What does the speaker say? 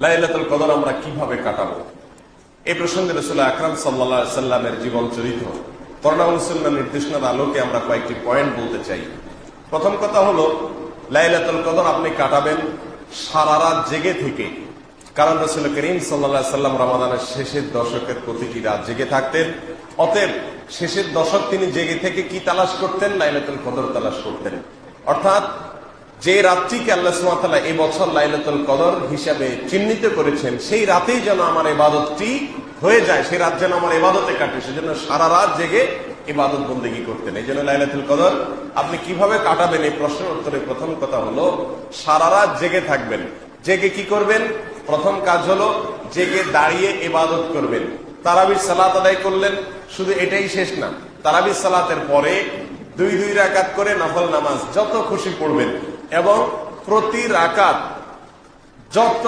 লাইলাতুল কদর আমরা কিভাবে কাটাবো, এই প্রসঙ্গে রাসূলুল্লাহ আকরাম সাল্লাল্লাহু আলাইহি সাল্লামের জীবন চরিত্র, কোরআন ও সুন্নাহর নির্দেশনার আলোকে আমরা কয়েকটি পয়েন্ট বলতে চাই। প্রথম কথা হলো, লাইলাতুল কদর আপনি কাটাবেন সারা রাত জেগে থেকে। কারণ রাসূল করিম সাল্লাল্লাহু আলাইহি সাল্লাম রমাদানের শেষের দশকের প্রতিটি রাত জেগে থাকতেন। অতএব শেষের দশক তিনি জেগে থেকে কি তালাশ করতেন? লাইলাতুল কদর তালাশ করতেন। অর্থাৎ যে রাতটিকে আল্লাহ সুবহানাহু ওয়া তাআলা এই বছর লাইলাতুল কদর হিসাবে চিহ্নিত করেছেন, সেই রাতেই যেন আমার ইবাদতটি হয়ে যায়, সেই রাত যেন আমার ইবাদতে কাটে, সেজন্য সারা রাত জেগে ইবাদত বন্দেগী করতেন। এই জন্য লাইলাতুল কদর আপনি কিভাবে কাটাবেন, এই প্রশ্নের উত্তরে প্রথম কথা হলো সারা রাত জেগে থাকবেন। জেগে কি করবেন? প্রথম কাজ হলো জেগে দাঁড়িয়ে ইবাদত করবেন। তারাবির সালাত আদায় করলেন, শুধু এটাই শেষ না, তারাবির সালাতের পরে দুই রাকাত করে নফল নামাজ যত খুশি পড়বেন এবং প্রতি রাকাত যত